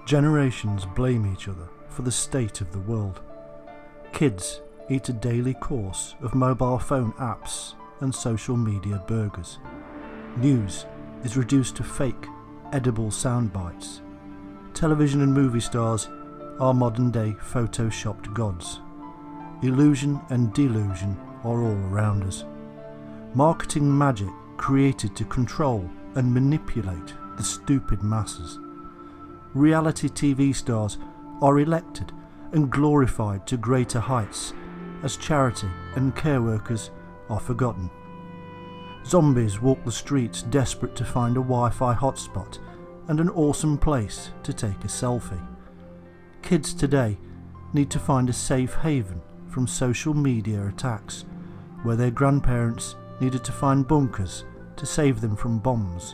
Generations blame each other for the state of the world. Kids eat a daily course of mobile phone apps and social media burgers. News is reduced to fake, edible sound bites. Television and movie stars are modern-day photoshopped gods. Illusion and delusion are all around us. Marketing magic created to control and manipulate the stupid masses. Reality TV stars are elected and glorified to greater heights as charity and care workers are forgotten. Zombies walk the streets desperate to find a Wi-Fi hotspot and an awesome place to take a selfie. Kids today need to find a safe haven from social media attacks, where their grandparents needed to find bunkers to save them from bombs.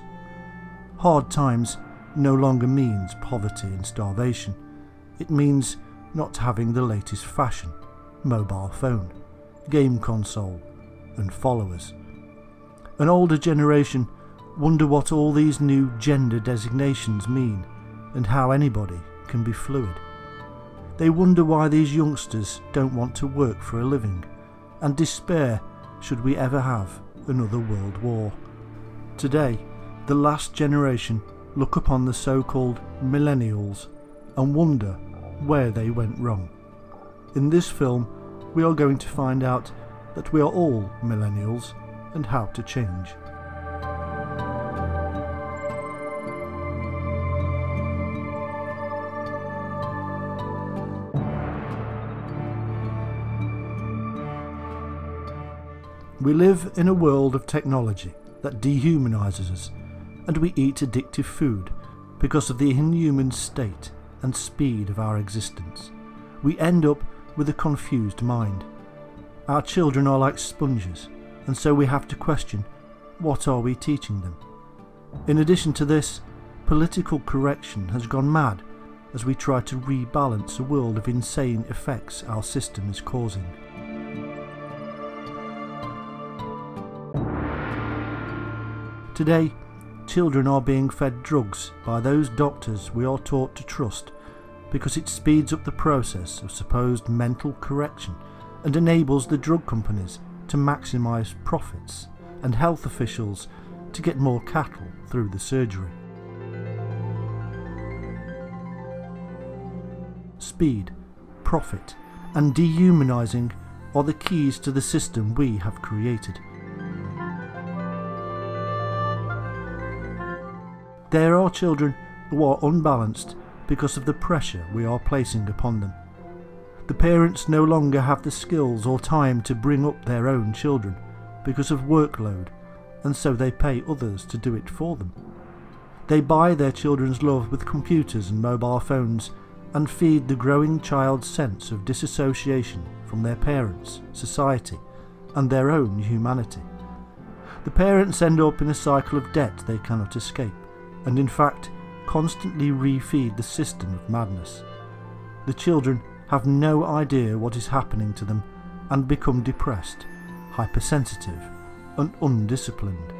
Hard times no longer means poverty and starvation. It means not having the latest fashion, mobile phone, game console and followers. An older generation wonder what all these new gender designations mean and how anybody can be fluid. They wonder why these youngsters don't want to work for a living and despair should we ever have another world war. Today, the last generation look upon the so-called millennials and wonder where they went wrong. In this film, we are going to find out that we are all millennials and how to change. We live in a world of technology that dehumanises us, and we eat addictive food because of the inhuman state and speed of our existence. We end up with a confused mind. Our children are like sponges, and so we have to question, what are we teaching them? In addition to this, political correction has gone mad as we try to rebalance a world of insane effects our system is causing. Today, children are being fed drugs by those doctors we are taught to trust because it speeds up the process of supposed mental correction and enables the drug companies to maximise profits and health officials to get more cattle through the surgery. Speed, profit and dehumanising are the keys to the system we have created. There are children who are unbalanced because of the pressure we are placing upon them. The parents no longer have the skills or time to bring up their own children because of workload, and so they pay others to do it for them. They buy their children's love with computers and mobile phones and feed the growing child's sense of disassociation from their parents, society, and their own humanity. The parents end up in a cycle of debt they cannot escape, and in fact constantly refeed the system of madness. The children have no idea what is happening to them and become depressed, hypersensitive and undisciplined.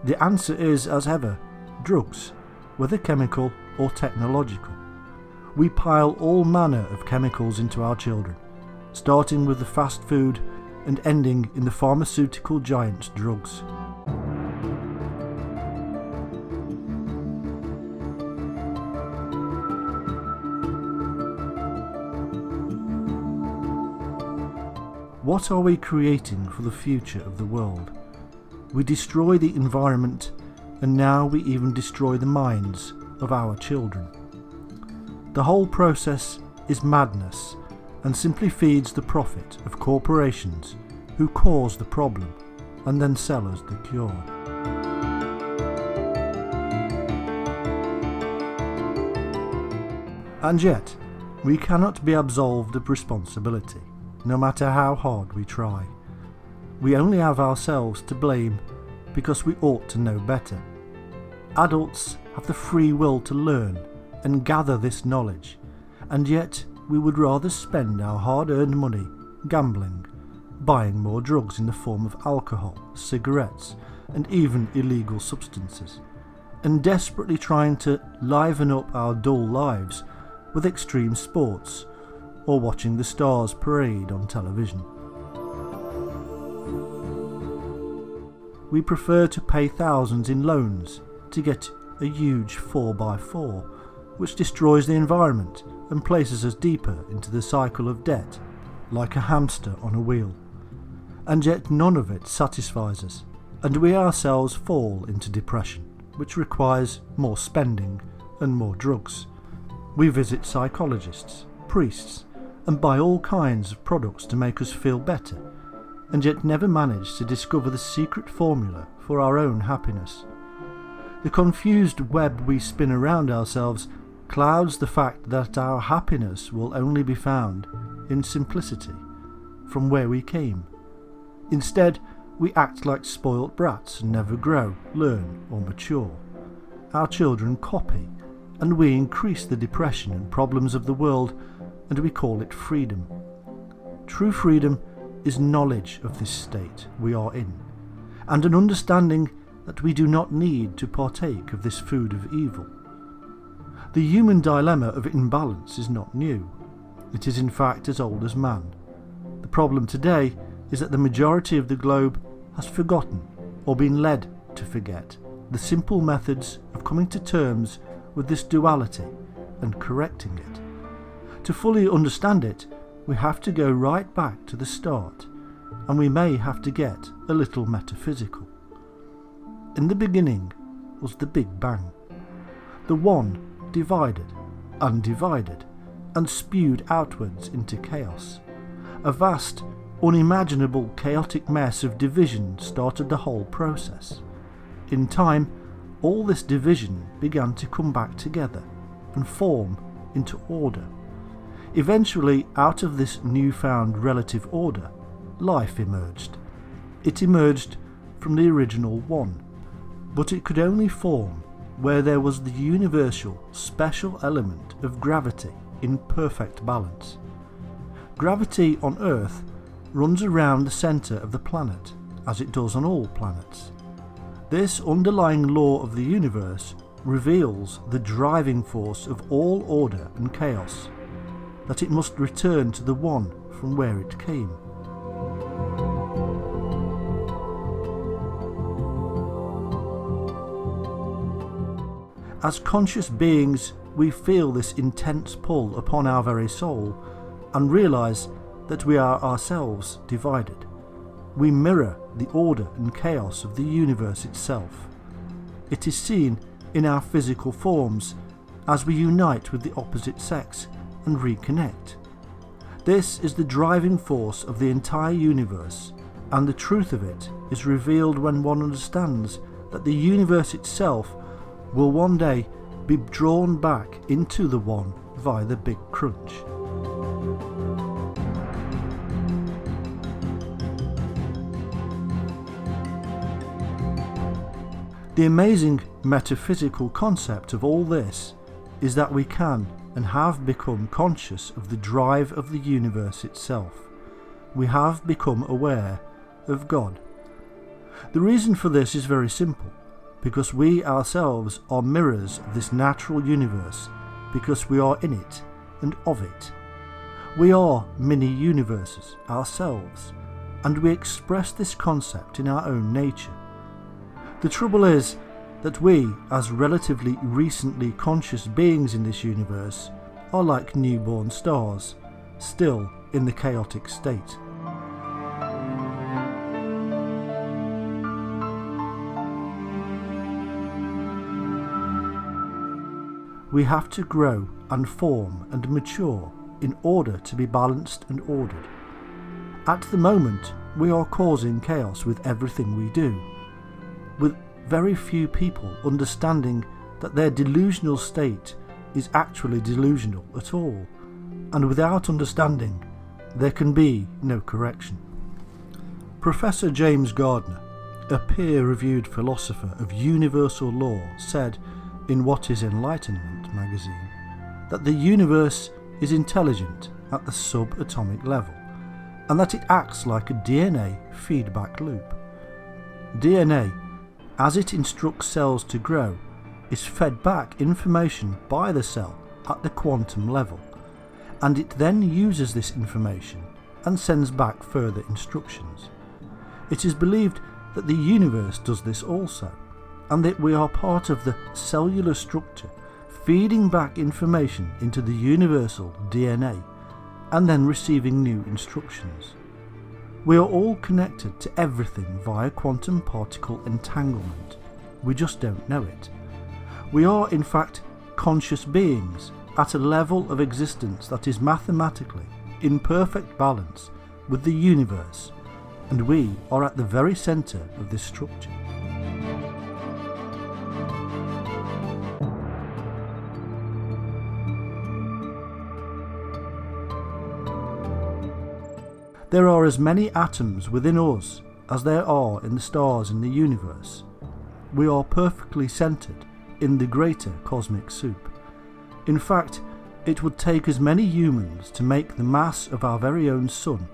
The answer is, as ever, drugs, whether chemical or technological. We pile all manner of chemicals into our children, starting with the fast food and ending in the pharmaceutical giant's drugs. What are we creating for the future of the world? We destroy the environment, and now we even destroy the minds of our children. The whole process is madness and simply feeds the profit of corporations who cause the problem and then sell us the cure. And yet, we cannot be absolved of responsibility, no matter how hard we try. We only have ourselves to blame because we ought to know better. Adults have the free will to learn and gather this knowledge, and yet we would rather spend our hard-earned money gambling, buying more drugs in the form of alcohol, cigarettes, and even illegal substances, and desperately trying to liven up our dull lives with extreme sports or watching the stars parade on television. We prefer to pay thousands in loans to get a huge 4x4, which destroys the environment and places us deeper into the cycle of debt, like a hamster on a wheel. And yet none of it satisfies us, and we ourselves fall into depression, which requires more spending and more drugs. We visit psychologists, priests, and buy all kinds of products to make us feel better, and yet never manage to discover the secret formula for our own happiness. The confused web we spin around ourselves clouds the fact that our happiness will only be found in simplicity, from where we came. Instead, we act like spoilt brats and never grow, learn, or mature. Our children copy, and we increase the depression and problems of the world, and we call it freedom. True freedom is knowledge of this state we are in, and an understanding that we do not need to partake of this food of evil. The human dilemma of imbalance is not new. It is in fact as old as man. The problem today is that the majority of the globe has forgotten, or been led to forget, the simple methods of coming to terms with this duality and correcting it. To fully understand it, we have to go right back to the start, and we may have to get a little metaphysical. In the beginning was the Big Bang. The One divided, undivided, and spewed outwards into chaos. A vast, unimaginable chaotic mess of division started the whole process. In time, all this division began to come back together and form into order. Eventually, out of this newfound relative order, life emerged. It emerged from the original One, but it could only form where there was the universal, special element of gravity in perfect balance. Gravity on Earth runs around the centre of the planet, as it does on all planets. This underlying law of the universe reveals the driving force of all order and chaos, that it must return to the One from where it came. As conscious beings, we feel this intense pull upon our very soul and realise that we are ourselves divided. We mirror the order and chaos of the universe itself. It is seen in our physical forms as we unite with the opposite sex and reconnect. This is the driving force of the entire universe, and the truth of it is revealed when one understands that the universe itself will one day be drawn back into the One via the Big Crunch. The amazing metaphysical concept of all this is that we can and have become conscious of the drive of the universe itself. We have become aware of God. The reason for this is very simple, because we ourselves are mirrors of this natural universe, because we are in it and of it. We are mini-universes ourselves, and we express this concept in our own nature. The trouble is that we, as relatively recently conscious beings in this universe, are like newborn stars, still in the chaotic state. We have to grow and form and mature in order to be balanced and ordered. At the moment, we are causing chaos with everything we do, with very few people understanding that their delusional state is actually delusional at all, and without understanding, there can be no correction. Professor James Gardiner, a peer-reviewed philosopher of universal law, said in What is Enlightenment magazine that the universe is intelligent at the subatomic level, and that it acts like a DNA feedback loop. DNA as it instructs cells to grow, is fed back information by the cell at the quantum level, and it then uses this information and sends back further instructions. It is believed that the universe does this also, and that we are part of the cellular structure feeding back information into the universal DNA and then receiving new instructions. We are all connected to everything via quantum particle entanglement. We just don't know it. We are in fact conscious beings at a level of existence that is mathematically in perfect balance with the universe, and we are at the very centre of this structure. There are as many atoms within us as there are in the stars in the universe. We are perfectly centred in the greater cosmic soup. In fact, it would take as many humans to make the mass of our very own sun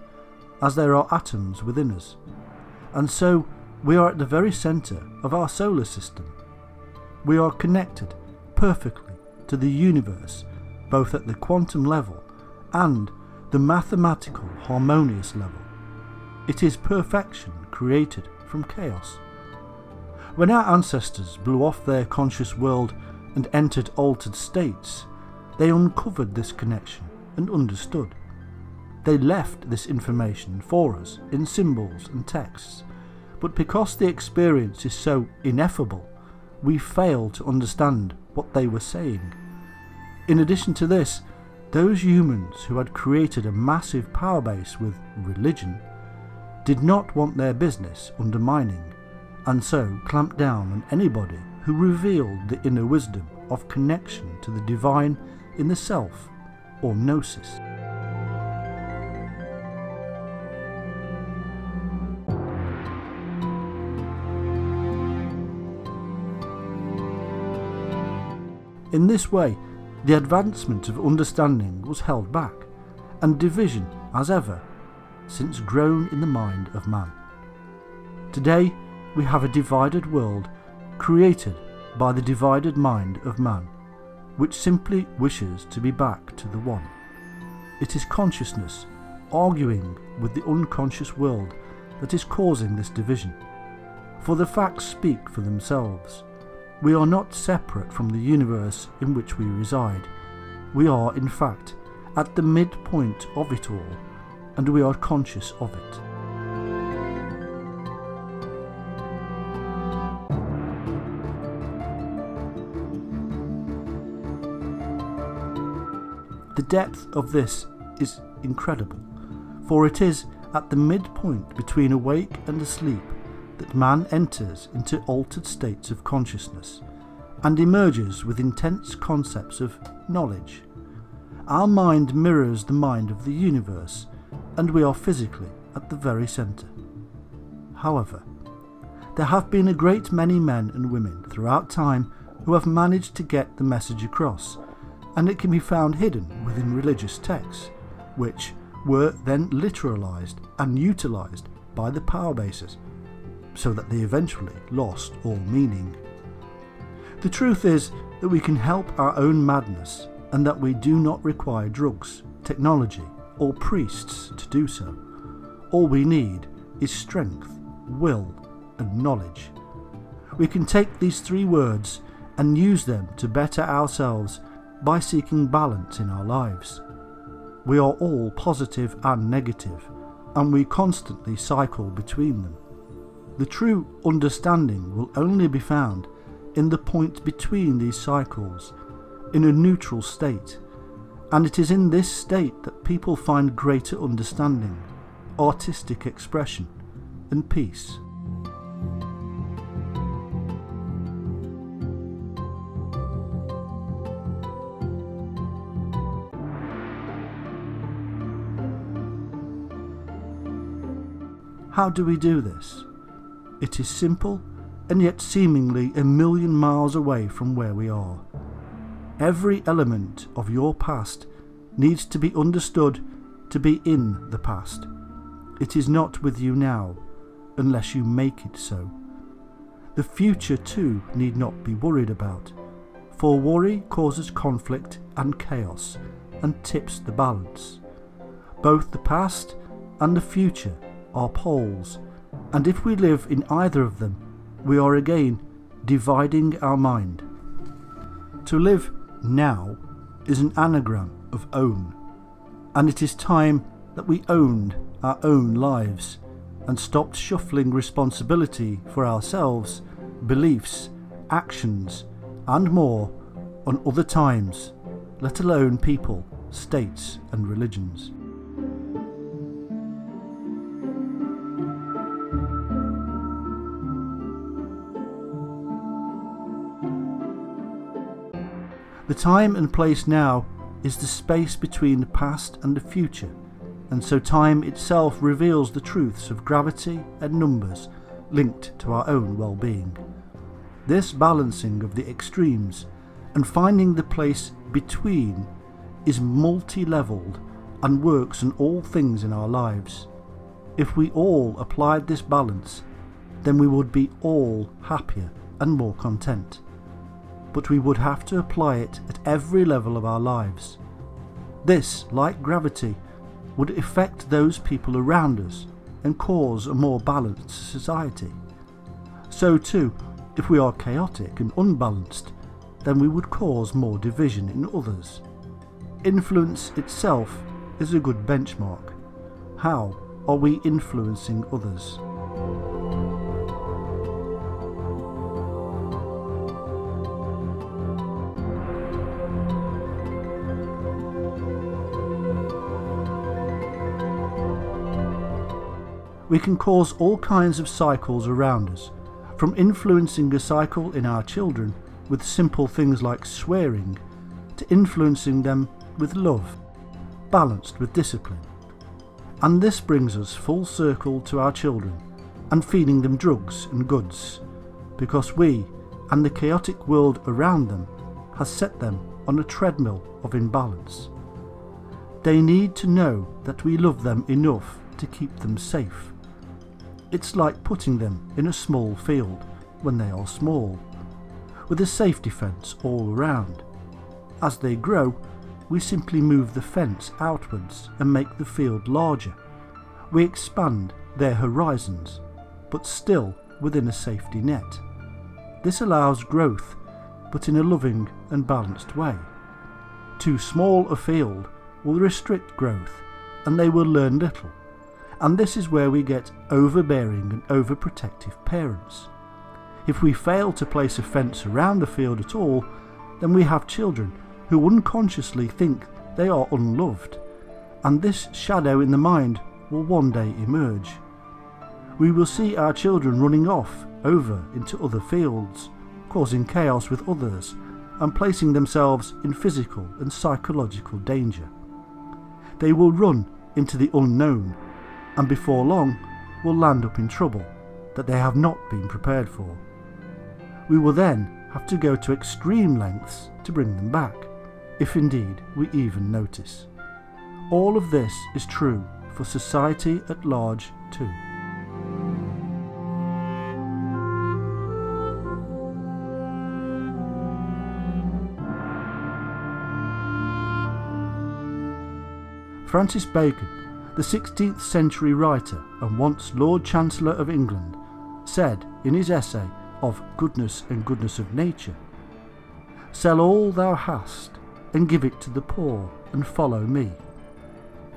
as there are atoms within us. And so we are at the very centre of our solar system. We are connected perfectly to the universe, both at the quantum level and the mathematical harmonious level. It is perfection created from chaos. When our ancestors blew off their conscious world and entered altered states, they uncovered this connection and understood. They left this information for us in symbols and texts, but because the experience is so ineffable, we fail to understand what they were saying. In addition to this, those humans who had created a massive power base with religion did not want their business undermining, and so clamped down on anybody who revealed the inner wisdom of connection to the divine in the self, or gnosis. In this way, the advancement of understanding was held back, and division, as ever, since grown in the mind of man. Today we have a divided world created by the divided mind of man, which simply wishes to be back to the one. It is consciousness arguing with the unconscious world that is causing this division, for the facts speak for themselves. We are not separate from the universe in which we reside. We are, in fact, at the midpoint of it all, and we are conscious of it. The depth of this is incredible, for it is at the midpoint between awake and asleep that man enters into altered states of consciousness and emerges with intense concepts of knowledge. Our mind mirrors the mind of the universe, and we are physically at the very centre. However, there have been a great many men and women throughout time who have managed to get the message across, and it can be found hidden within religious texts, which were then literalised and utilised by the power bases, so that they eventually lost all meaning. The truth is that we can help our own madness, and that we do not require drugs, technology, or priests to do so. All we need is strength, will, and knowledge. We can take these three words and use them to better ourselves by seeking balance in our lives. We are all positive and negative, and we constantly cycle between them. The true understanding will only be found in the point between these cycles, in a neutral state, and it is in this state that people find greater understanding, artistic expression, and peace. How do we do this? It is simple, and yet seemingly a million miles away from where we are. Every element of your past needs to be understood to be in the past. It is not with you now, unless you make it so. The future too need not be worried about, for worry causes conflict and chaos and tips the balance. Both the past and the future are poles, and if we live in either of them, we are again dividing our mind. To live now is an anagram of own, and it is time that we owned our own lives and stopped shuffling responsibility for ourselves, beliefs, actions, and more on other times, let alone people, states, and religions. The time and place now is the space between the past and the future, and so time itself reveals the truths of gravity and numbers linked to our own well-being. This balancing of the extremes and finding the place between is multi-levelled and works on all things in our lives. If we all applied this balance, then we would be all happier and more content. But we would have to apply it at every level of our lives. This, like gravity, would affect those people around us and cause a more balanced society. So too, if we are chaotic and unbalanced, then we would cause more division in others. Influence itself is a good benchmark. How are we influencing others? We can cause all kinds of cycles around us, from influencing a cycle in our children with simple things like swearing, to influencing them with love, balanced with discipline. And this brings us full circle to our children and feeding them drugs and goods, because we and the chaotic world around them has set them on a treadmill of imbalance. They need to know that we love them enough to keep them safe. It's like putting them in a small field when they are small, with a safety fence all around. As they grow, we simply move the fence outwards and make the field larger. We expand their horizons, but still within a safety net. This allows growth, but in a loving and balanced way. Too small a field will restrict growth, and they will learn little. And this is where we get overbearing and overprotective parents. If we fail to place a fence around the field at all, then we have children who unconsciously think they are unloved, and this shadow in the mind will one day emerge. We will see our children running off over into other fields, causing chaos with others, and placing themselves in physical and psychological danger. They will run into the unknown, and before long will land up in trouble that they have not been prepared for. We will then have to go to extreme lengths to bring them back, if indeed we even notice. All of this is true for society at large too. Francis Bacon, the 16th century writer and once Lord Chancellor of England, said in his essay of Goodness and Goodness of Nature, "Sell all thou hast, and give it to the poor, and follow me.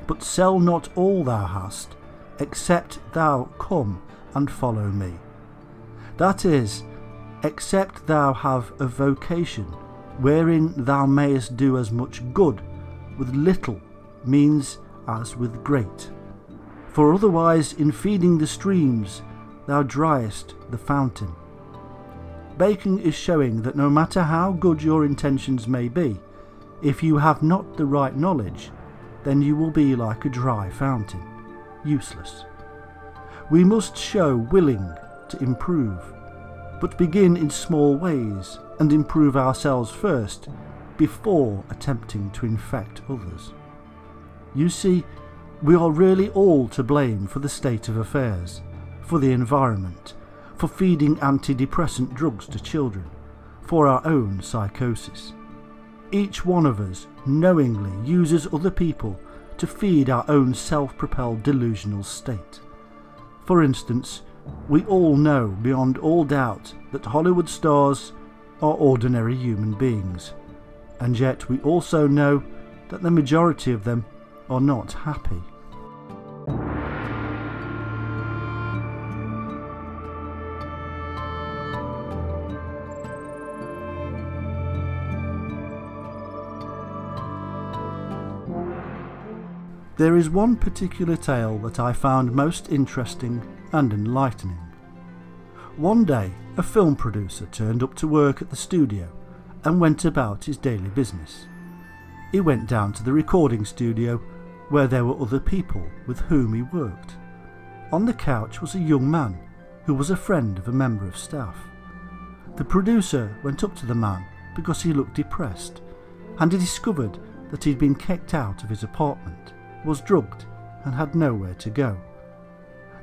But sell not all thou hast, except thou come and follow me." That is, except thou have a vocation wherein thou mayest do as much good with little means as with great. For otherwise in feeding the streams thou driest the fountain. Bacon is showing that no matter how good your intentions may be, if you have not the right knowledge, then you will be like a dry fountain, useless. We must show willing to improve, but begin in small ways and improve ourselves first before attempting to infect others. You see, we are really all to blame for the state of affairs, for the environment, for feeding antidepressant drugs to children, for our own psychosis. Each one of us knowingly uses other people to feed our own self-propelled delusional state. For instance, we all know beyond all doubt that Hollywood stars are ordinary human beings, and yet we also know that the majority of them are not happy. There is one particular tale that I found most interesting and enlightening. One day, a film producer turned up to work at the studio and went about his daily business. He went down to the recording studio where there were other people with whom he worked. On the couch was a young man who was a friend of a member of staff. The producer went up to the man because he looked depressed, and he discovered that he'd been kicked out of his apartment, was drugged, and had nowhere to go.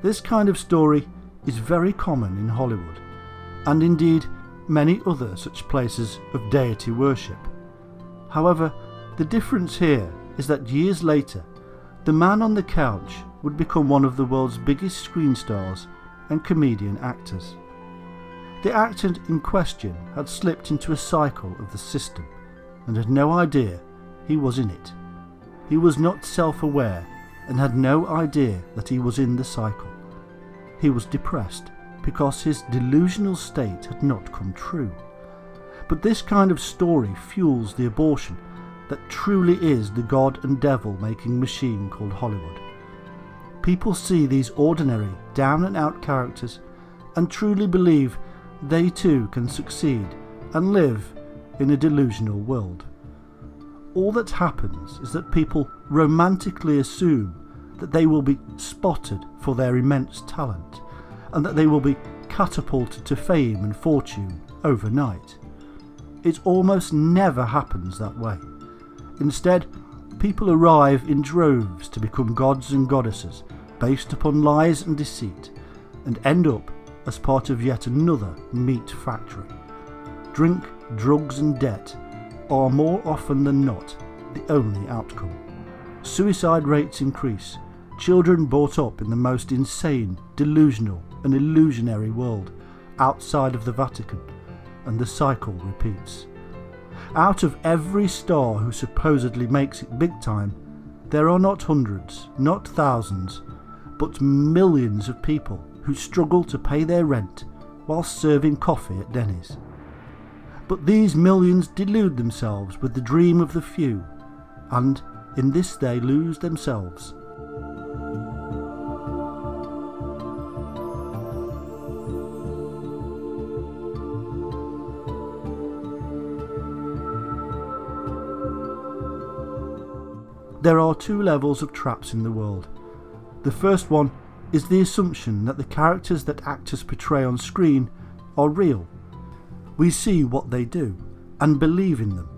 This kind of story is very common in Hollywood, and indeed many other such places of deity worship. However, the difference here is that years later, the man on the couch would become one of the world's biggest screen stars and comedian actors. The actor in question had slipped into a cycle of the system and had no idea he was in it. He was not self-aware and had no idea that he was in the cycle. He was depressed because his delusional state had not come true. But this kind of story fuels the abortion that truly is the God and devil making machine called Hollywood. People see these ordinary, down and out characters and truly believe they too can succeed and live in a delusional world. All that happens is that people romantically assume that they will be spotted for their immense talent and that they will be catapulted to fame and fortune overnight. It almost never happens that way. Instead, people arrive in droves to become gods and goddesses based upon lies and deceit, and end up as part of yet another meat factory. Drink, drugs and debt are more often than not the only outcome. Suicide rates increase, children brought up in the most insane, delusional and illusionary world outside of the Vatican, and the cycle repeats. Out of every star who supposedly makes it big time, there are not hundreds, not thousands, but millions of people who struggle to pay their rent while serving coffee at Denny's. But these millions delude themselves with the dream of the few, and in this they lose themselves. There are two levels of traps in the world. The first one is the assumption that the characters that actors portray on screen are real. We see what they do and believe in them.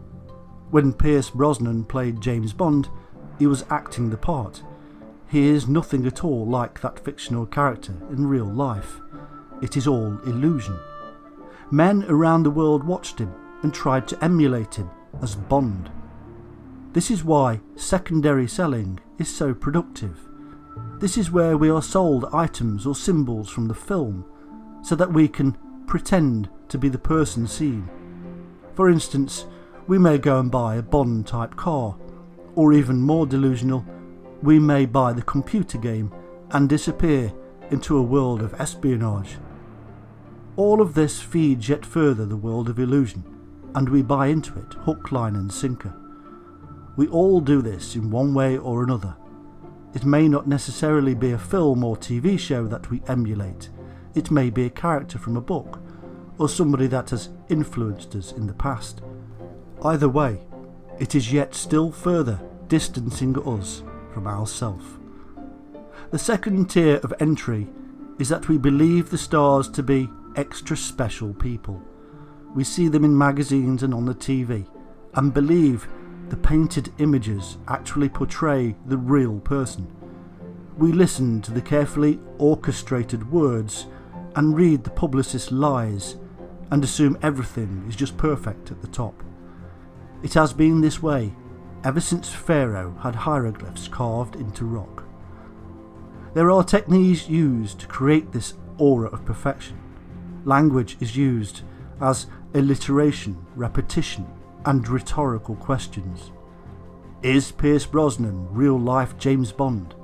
When Pierce Brosnan played James Bond, he was acting the part. He is nothing at all like that fictional character in real life. It is all illusion. Men around the world watched him and tried to emulate him as Bond. This is why secondary selling is so productive. This is where we are sold items or symbols from the film so that we can pretend to be the person seen. For instance, we may go and buy a Bond type car, or even more delusional, we may buy the computer game and disappear into a world of espionage. All of this feeds yet further the world of illusion, and we buy into it hook, line and sinker. We all do this in one way or another. It may not necessarily be a film or TV show that we emulate. It may be a character from a book, or somebody that has influenced us in the past. Either way, it is yet still further distancing us from ourself. The second tier of entry is that we believe the stars to be extra special people. We see them in magazines and on the TV, and believe the painted images actually portray the real person. We listen to the carefully orchestrated words and read the publicist's lies and assume everything is just perfect at the top. It has been this way ever since Pharaoh had hieroglyphs carved into rock. There are techniques used to create this aura of perfection. Language is used as alliteration, repetition, and rhetorical questions. Is Pierce Brosnan real-life James Bond?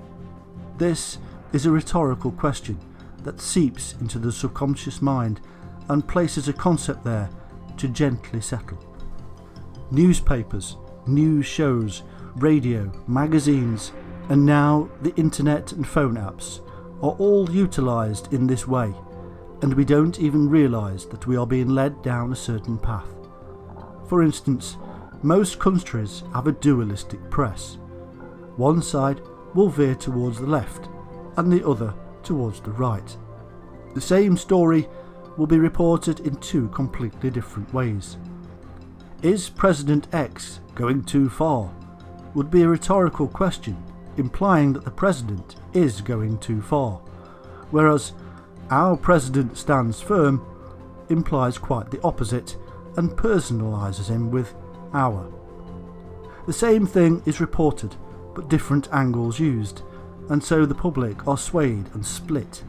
This is a rhetorical question that seeps into the subconscious mind and places a concept there to gently settle. Newspapers, news shows, radio, magazines, and now the internet and phone apps are all utilised in this way, and we don't even realise that we are being led down a certain path. For instance, most countries have a dualistic press. One side will veer towards the left and the other towards the right. The same story will be reported in two completely different ways. Is President X going too far? Would be a rhetorical question implying that the president is going too far, whereas our president stands firm implies quite the opposite and personalises him with our. The same thing is reported, but different angles used, and so the public are swayed and split.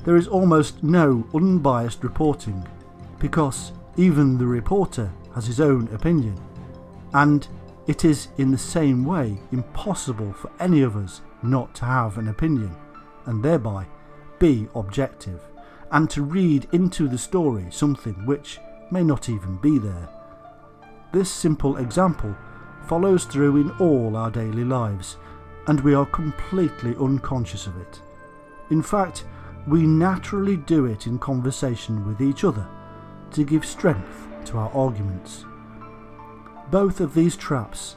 There is almost no unbiased reporting, because even the reporter has his own opinion, and it is in the same way impossible for any of us not to have an opinion, and thereby be objective, and to read into the story something which may not even be there. This simple example follows through in all our daily lives, and we are completely unconscious of it. In fact, we naturally do it in conversation with each other to give strength to our arguments. Both of these traps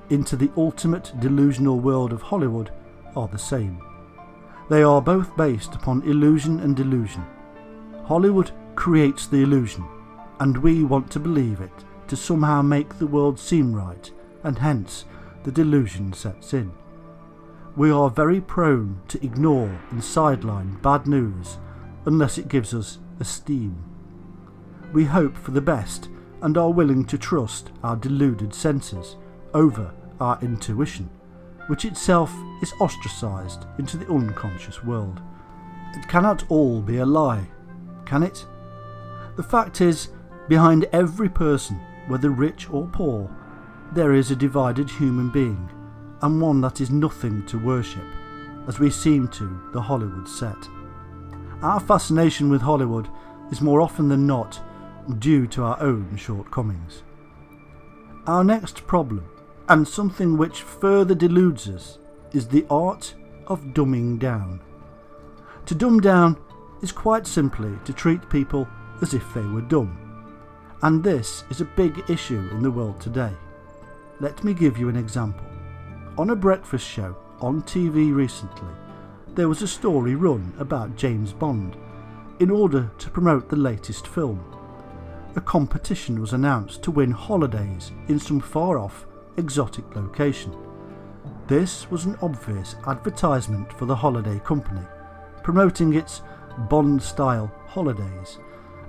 into the ultimate delusional world of Hollywood are the same. They are both based upon illusion and delusion. Hollywood creates the illusion, and we want to believe it to somehow make the world seem right, and hence the delusion sets in. We are very prone to ignore and sideline bad news unless it gives us esteem. We hope for the best and are willing to trust our deluded senses over our intuition, which itself is ostracised into the unconscious world. It cannot all be a lie, can it? The fact is, behind every person, whether rich or poor, there is a divided human being, and one that is nothing to worship, as we seem to the Hollywood set. Our fascination with Hollywood is more often than not due to our own shortcomings. Our next problem, and something which further deludes us, is the art of dumbing down. To dumb down is quite simply to treat people as if they were dumb, and this is a big issue in the world today. Let me give you an example. On a breakfast show on TV recently, there was a story run about James Bond in order to promote the latest film. A competition was announced to win holidays in some far-off, exotic location. This was an obvious advertisement for the holiday company, promoting its Bond-style holidays,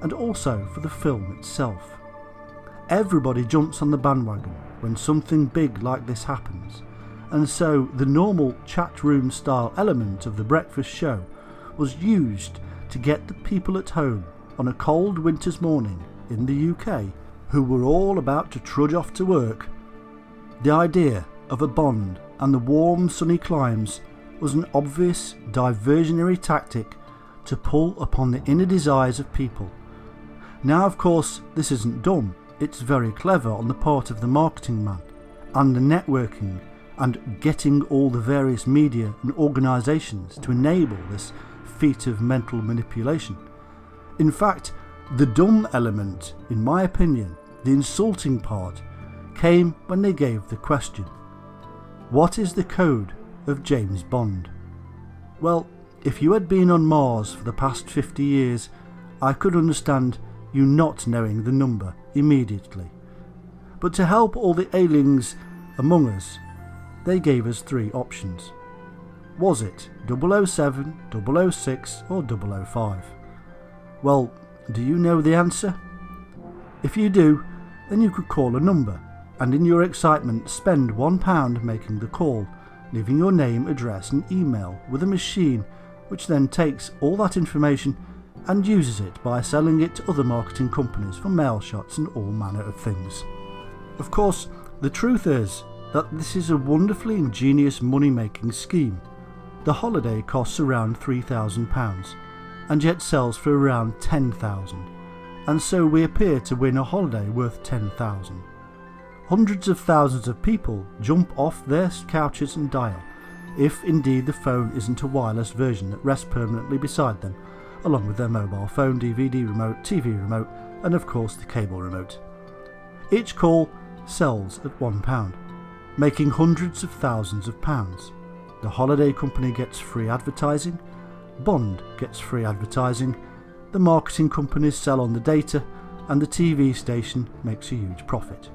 and also for the film itself. Everybody jumps on the bandwagon when something big like this happens, and so the normal chat room style element of the breakfast show was used to get the people at home on a cold winter's morning in the UK, who were all about to trudge off to work. The idea of a Bond and the warm sunny climes was an obvious diversionary tactic to pull upon the inner desires of people. Now of course this isn't dumb, it's very clever on the part of the marketing man and the networking and getting all the various media and organisations to enable this feat of mental manipulation. In fact, the dumb element, in my opinion, the insulting part, came when they gave the question, what is the code of James Bond? Well, if you had been on Mars for the past 50 years, I could understand you not knowing the number immediately. But to help all the aliens among us, they gave us 3 options. Was it 007, 006 or 005? Well, do you know the answer? If you do, then you could call a number and in your excitement spend £1 making the call, leaving your name, address and email with a machine which then takes all that information and uses it by selling it to other marketing companies for mail shots and all manner of things. Of course, the truth is that this is a wonderfully ingenious money-making scheme. The holiday costs around £3,000 and yet sells for around £10,000, and so we appear to win a holiday worth £10,000. Hundreds of thousands of people jump off their couches and dial, if indeed the phone isn't a wireless version that rests permanently beside them, along with their mobile phone, DVD remote, TV remote and of course the cable remote. Each call sells at £1, making hundreds of thousands of pounds. The holiday company gets free advertising, Bond gets free advertising, the marketing companies sell on the data and the TV station makes a huge profit.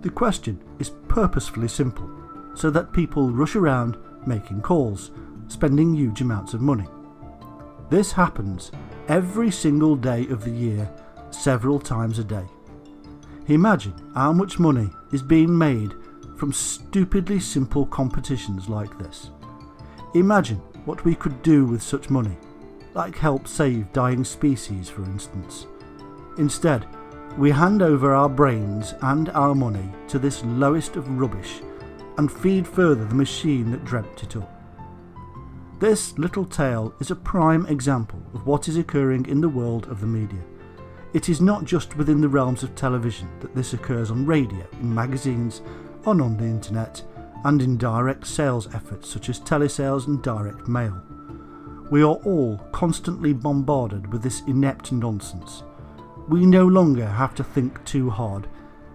The question is purposefully simple, so that people rush around making calls, spending huge amounts of money. This happens every single day of the year, several times a day. Imagine how much money is being made from stupidly simple competitions like this. Imagine what we could do with such money, like help save dying species for instance. Instead, we hand over our brains and our money to this lowest of rubbish and feed further the machine that dreamt it up. This little tale is a prime example of what is occurring in the world of the media. It is not just within the realms of television that this occurs on radio, in magazines, on the internet, and in direct sales efforts such as telesales and direct mail. We are all constantly bombarded with this inept nonsense. We no longer have to think too hard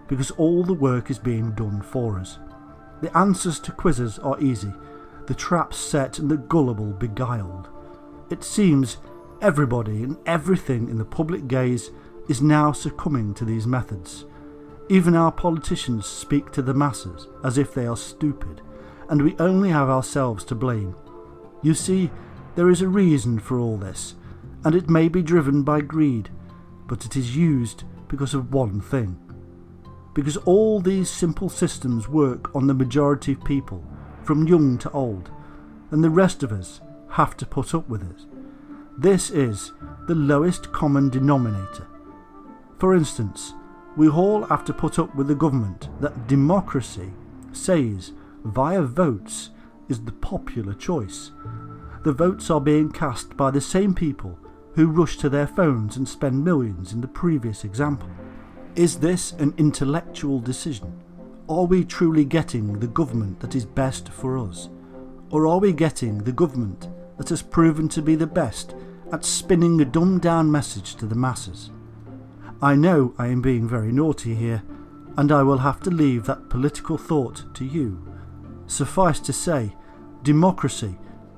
because all the work is being done for us. The answers to quizzes are easy, the traps set and the gullible beguiled. It seems everybody and everything in the public gaze is now succumbing to these methods. Even our politicians speak to the masses as if they are stupid, and we only have ourselves to blame. You see, there is a reason for all this, and it may be driven by greed, but it is used because of one thing. Because all these simple systems work on the majority of people, from young to old, and the rest of us have to put up with it. This is the lowest common denominator. For instance, we all have to put up with the government that democracy says via votes is the popular choice. The votes are being cast by the same people who rush to their phones and spend millions in the previous example. Is this an intellectual decision? Are we truly getting the government that is best for us? Or are we getting the government that has proven to be the best at spinning a dumbed down message to the masses? I know I am being very naughty here, and I will have to leave that political thought to you. Suffice to say, democracy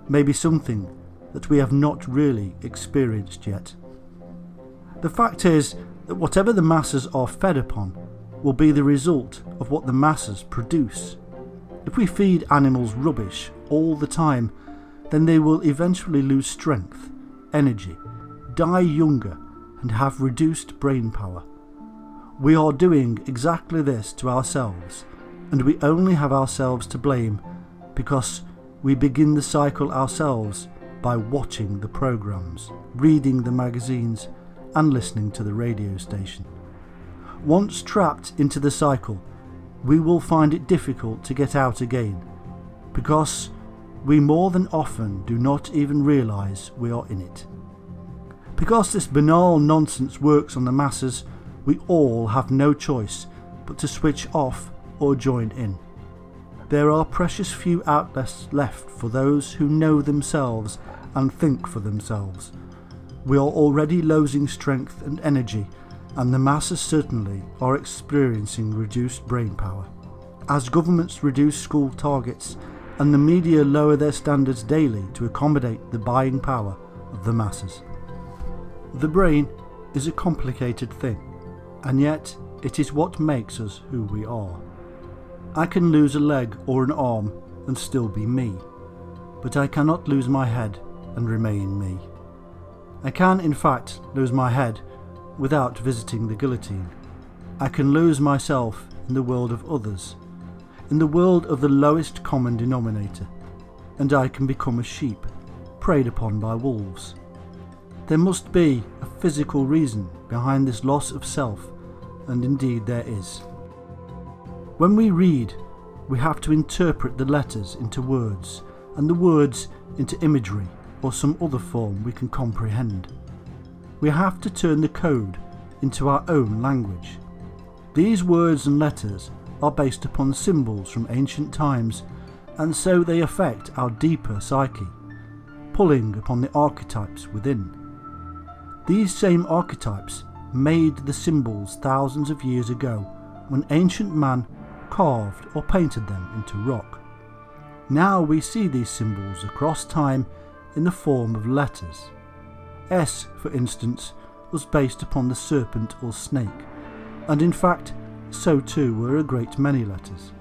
may be something that we have not really experienced yet. The fact is that whatever the masses are fed upon will be the result of what the masses produce. If we feed animals rubbish all the time, then they will eventually lose strength, energy, die younger, and have reduced brain power. We are doing exactly this to ourselves, and we only have ourselves to blame because we begin the cycle ourselves by watching the programs, reading the magazines, and listening to the radio station. Once trapped into the cycle, we will find it difficult to get out again, because we more than often do not even realise we are in it. Because this banal nonsense works on the masses, we all have no choice but to switch off or join in. There are precious few outlets left for those who know themselves and think for themselves. We are already losing strength and energy, and the masses certainly are experiencing reduced brain power. As governments reduce school targets and the media lower their standards daily to accommodate the buying power of the masses. The brain is a complicated thing, and yet it is what makes us who we are. I can lose a leg or an arm and still be me, but I cannot lose my head and remain me. I can, in fact, lose my head without visiting the guillotine. I can lose myself in the world of others, in the world of the lowest common denominator, and I can become a sheep, preyed upon by wolves. There must be a physical reason behind this loss of self, and indeed there is. When we read, we have to interpret the letters into words, and the words into imagery or some other form we can comprehend. We have to turn the code into our own language. These words and letters are based upon symbols from ancient times, and so they affect our deeper psyche, pulling upon the archetypes within. These same archetypes made the symbols thousands of years ago when ancient man carved or painted them into rock. Now we see these symbols across time in the form of letters. S, for instance, was based upon the serpent or snake, and in fact, so too were a great many letters.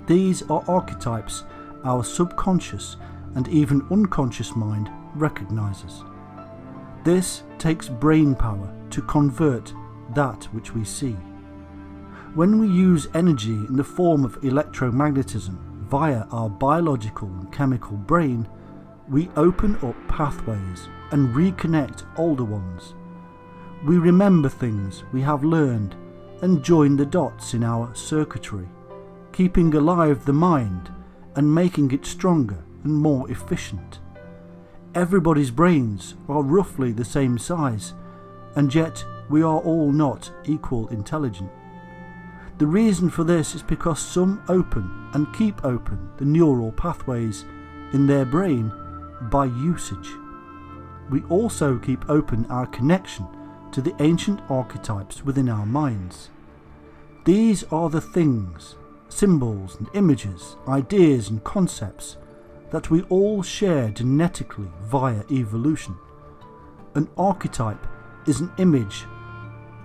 These are archetypes our subconscious and even unconscious mind recognizes. This takes brain power to convert that which we see. When we use energy in the form of electromagnetism via our biological and chemical brain, we open up pathways and reconnect older ones. We remember things we have learned and join the dots in our circuitry, keeping alive the mind and making it stronger and more efficient. Everybody's brains are roughly the same size, and yet we are all not equal intelligent. The reason for this is because some open and keep open the neural pathways in their brain by usage. We also keep open our connection to the ancient archetypes within our minds. These are the things, symbols and images, ideas and concepts that we all share genetically via evolution. An archetype is an image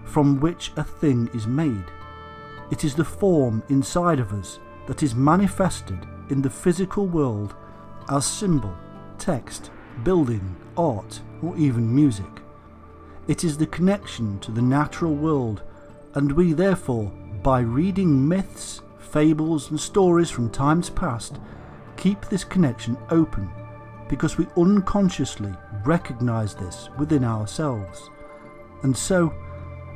from which a thing is made. It is the form inside of us that is manifested in the physical world as symbol, text, building, art, or even music. It is the connection to the natural world, and we therefore, by reading myths, fables and stories from times past, keep this connection open because we unconsciously recognize this within ourselves. And so,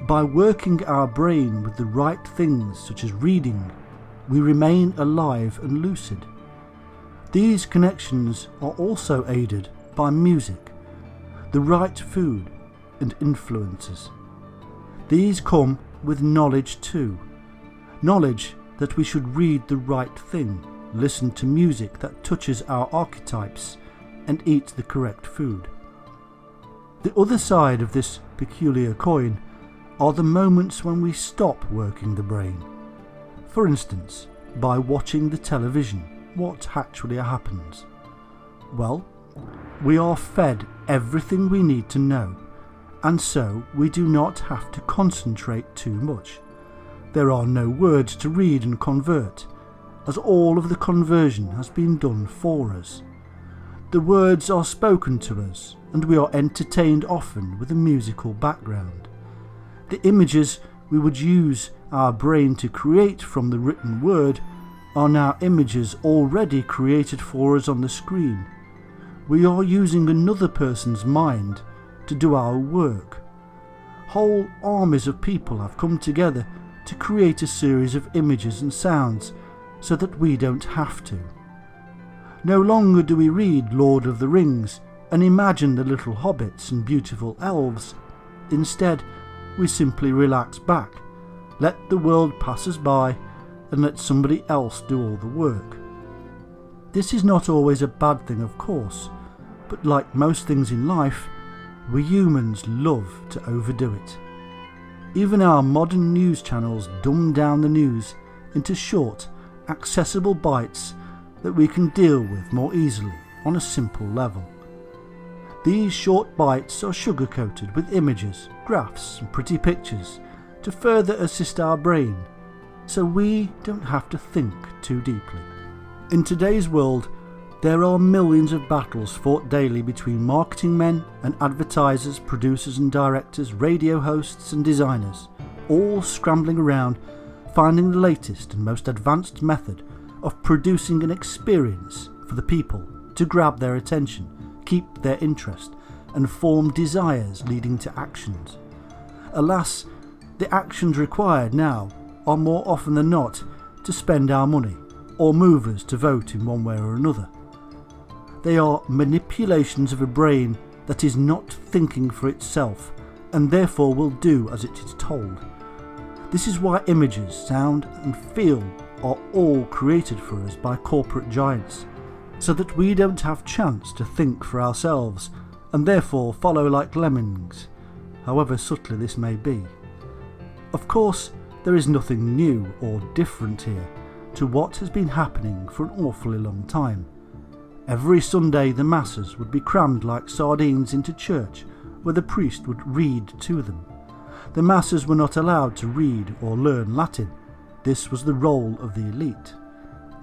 by working our brain with the right things such as reading, we remain alive and lucid. These connections are also aided by music, the right food and influences. These come with knowledge too. Knowledge that we should read the right thing, listen to music that touches our archetypes, and eat the correct food. The other side of this peculiar coin are the moments when we stop working the brain. For instance, by watching the television, what actually happens? Well, we are fed everything we need to know, and so we do not have to concentrate too much. There are no words to read and convert, as all of the conversion has been done for us. The words are spoken to us, and we are entertained often with a musical background. The images we would use our brain to create from the written word are now images already created for us on the screen. We are using another person's mind to do our work. Whole armies of people have come together to create a series of images and sounds so that we don't have to. No longer do we read Lord of the Rings and imagine the little hobbits and beautiful elves. Instead, we simply relax back, let the world pass us by, and let somebody else do all the work. This is not always a bad thing, of course, but like most things in life, we humans love to overdo it. Even our modern news channels dumb down the news into short, accessible bites that we can deal with more easily on a simple level. These short bites are sugar-coated with images, graphs and pretty pictures to further assist our brain, so we don't have to think too deeply. In today's world, There are millions of battles fought daily between marketing men and advertisers, producers and directors, radio hosts and designers, all scrambling around, finding the latest and most advanced method of producing an experience for the people to grab their attention, keep their interest, and form desires leading to actions. Alas, the actions required now are more often than not to spend our money or move us to vote in one way or another. They are manipulations of a brain that is not thinking for itself and therefore will do as it is told. This is why images, sound and feel are all created for us by corporate giants, so that we don't have chance to think for ourselves and therefore follow like lemmings, however subtly this may be. Of course, there is nothing new or different here to what has been happening for an awfully long time. Every Sunday the masses would be crammed like sardines into church, where the priest would read to them. The masses were not allowed to read or learn Latin. This was the role of the elite.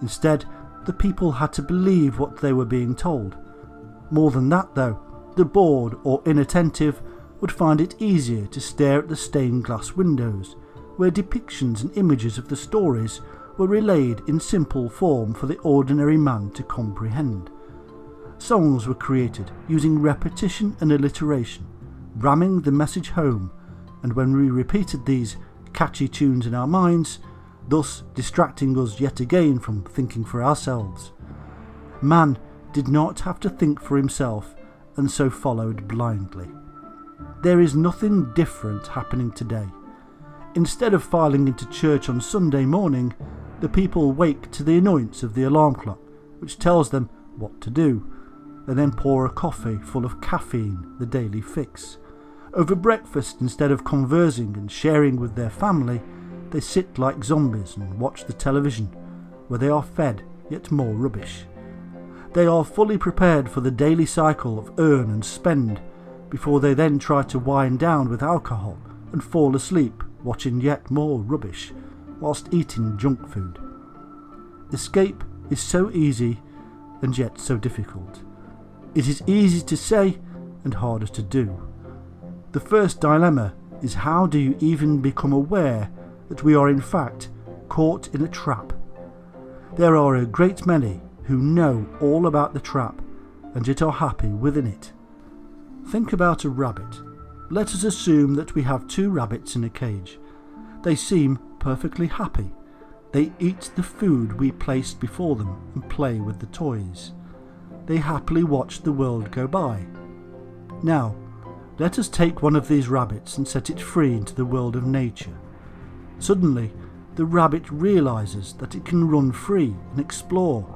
Instead, the people had to believe what they were being told. More than that though, the bored or inattentive would find it easier to stare at the stained glass windows, where depictions and images of the stories were relayed in simple form for the ordinary man to comprehend. Songs were created using repetition and alliteration, ramming the message home, and when we repeated these catchy tunes in our minds, thus distracting us yet again from thinking for ourselves. Man did not have to think for himself and so followed blindly. There is nothing different happening today. Instead of filing into church on Sunday morning, the people wake to the annoyance of the alarm clock, which tells them what to do, and then pour a coffee full of caffeine, the daily fix. Over breakfast, instead of conversing and sharing with their family, they sit like zombies and watch the television, where they are fed yet more rubbish. They are fully prepared for the daily cycle of earn and spend, before they then try to wind down with alcohol and fall asleep watching yet more rubbish, whilst eating junk food. Escape is so easy and yet so difficult. It is easy to say and harder to do. The first dilemma is, how do you even become aware that we are in fact caught in a trap? There are a great many who know all about the trap and yet are happy within it. Think about a rabbit. Let us assume that we have two rabbits in a cage. They seem perfectly happy. They eat the food we placed before them and play with the toys. They happily watch the world go by. Now, let us take one of these rabbits and set it free into the world of nature. Suddenly, the rabbit realizes that it can run free and explore.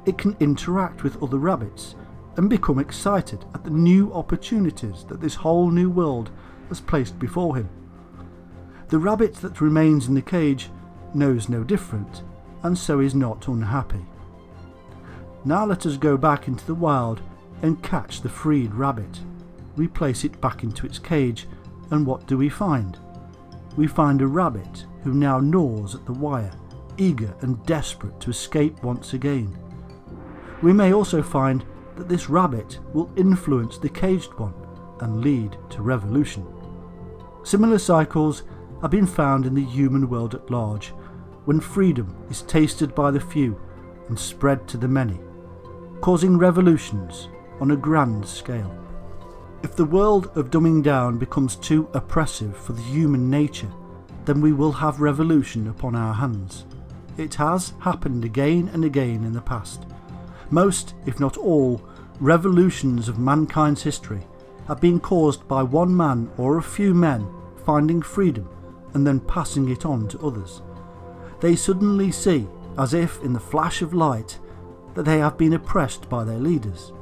It can interact with other rabbits and become excited at the new opportunities that this whole new world has placed before him. The rabbit that remains in the cage knows no different, and so is not unhappy. Now let us go back into the wild and catch the freed rabbit. We place it back into its cage, and what do we find? We find a rabbit who now gnaws at the wire, eager and desperate to escape once again. We may also find that this rabbit will influence the caged one and lead to revolution. Similar cycles have been found in the human world at large, when freedom is tasted by the few and spread to the many, causing revolutions on a grand scale. If the world of dumbing down becomes too oppressive for the human nature, then we will have revolution upon our hands. It has happened again and again in the past. Most, if not all, revolutions of mankind's history have been caused by one man or a few men finding freedom and then passing it on to others. They suddenly see, as if in the flash of light, that they have been oppressed by their leaders.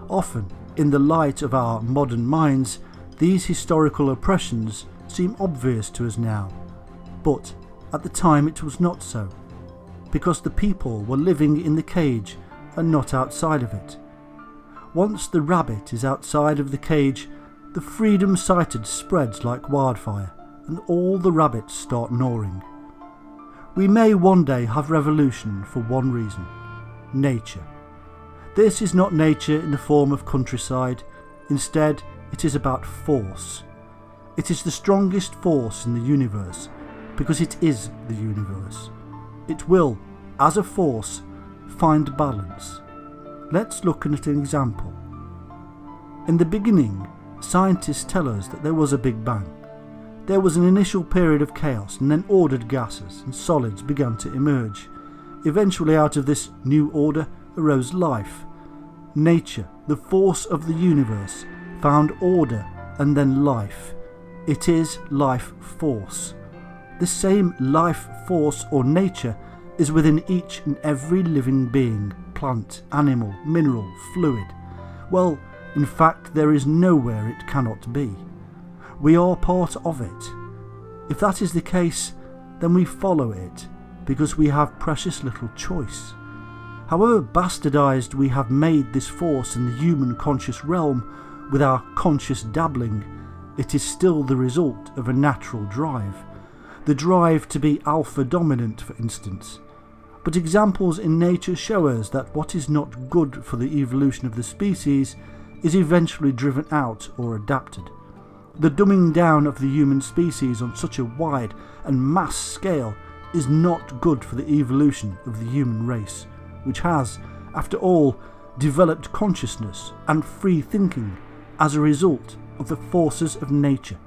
Often, in the light of our modern minds, these historical oppressions seem obvious to us now, but at the time it was not so, because the people were living in the cage and not outside of it. Once the rabbit is outside of the cage, the freedom sighted spreads like wildfire, and all the rabbits start gnawing. We may one day have revolution for one reason: nature. This is not nature in the form of countryside. Instead, it is about force. It is the strongest force in the universe because it is the universe. It will, as a force, find balance. Let's look at an example. In the beginning, scientists tell us that there was a Big Bang. There was an initial period of chaos, and then ordered gases and solids began to emerge. Eventually, out of this new order arose life. Nature, the force of the universe, found order and then life. It is life force. The same life force or nature is within each and every living being, plant, animal, mineral, fluid. Well, in fact, there is nowhere it cannot be. We are part of it. If that is the case, then we follow it, because we have precious little choice. However bastardized we have made this force in the human conscious realm with our conscious dabbling, it is still the result of a natural drive. The drive to be alpha dominant, for instance. But examples in nature show us that what is not good for the evolution of the species is eventually driven out or adapted. The dumbing down of the human species on such a wide and mass scale is not good for the evolution of the human race, which has, after all, developed consciousness and free thinking as a result of the forces of nature.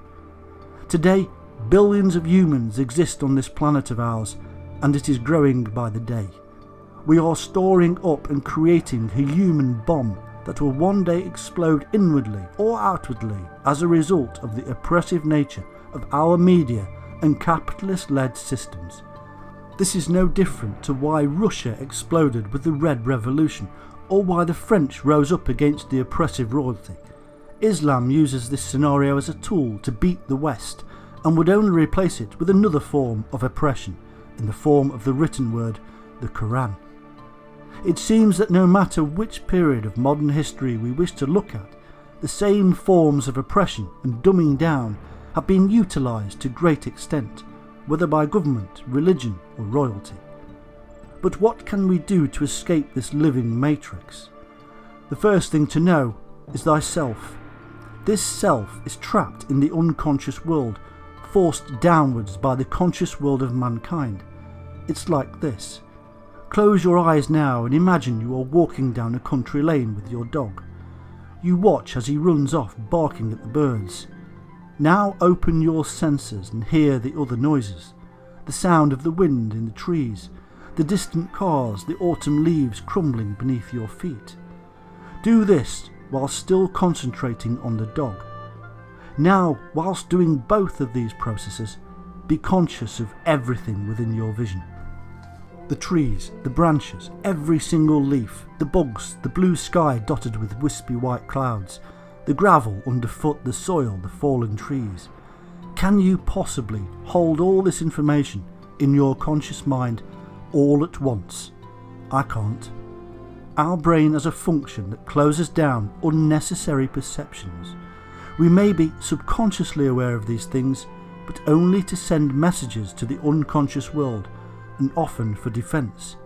Today, billions of humans exist on this planet of ours, and it is growing by the day. We are storing up and creating a human bomb that will one day explode inwardly or outwardly as a result of the oppressive nature of our media and capitalist-led systems. This is no different to why Russia exploded with the Red Revolution, or why the French rose up against the oppressive royalty. Islam uses this scenario as a tool to beat the West, and would only replace it with another form of oppression, in the form of the written word, the Quran. It seems that no matter which period of modern history we wish to look at, the same forms of oppression and dumbing down have been utilised to great extent, whether by government, religion or royalty. But what can we do to escape this living matrix? The first thing to know is thyself. This self is trapped in the unconscious world, forced downwards by the conscious world of mankind. It's like this. Close your eyes now and imagine you are walking down a country lane with your dog. You watch as he runs off barking at the birds. Now open your senses and hear the other noises, the sound of the wind in the trees, the distant cars, the autumn leaves crumbling beneath your feet. Do this while still concentrating on the dog. Now, whilst doing both of these processes, be conscious of everything within your vision. The trees, the branches, every single leaf, the bugs, the blue sky dotted with wispy white clouds, the gravel underfoot, the soil, the fallen trees. Can you possibly hold all this information in your conscious mind all at once? I can't. Our brain has a function that closes down unnecessary perceptions. We may be subconsciously aware of these things, but only to send messages to the unconscious world, and often for defence.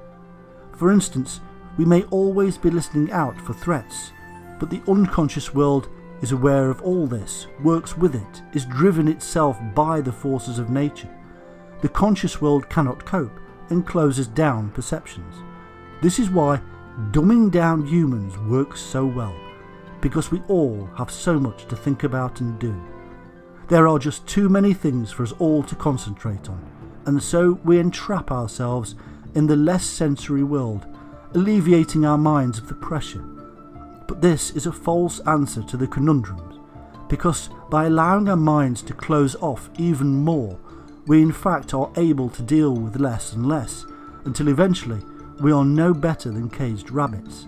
For instance, we may always be listening out for threats, but the unconscious world is aware of all this, works with it, is driven itself by the forces of nature. The conscious world cannot cope and closes down perceptions. This is why dumbing down humans works so well, because we all have so much to think about and do. There are just too many things for us all to concentrate on, and so we entrap ourselves in the less sensory world, alleviating our minds of the pressure. But this is a false answer to the conundrums, because by allowing our minds to close off even more, we in fact are able to deal with less and less, until eventually we are no better than caged rabbits.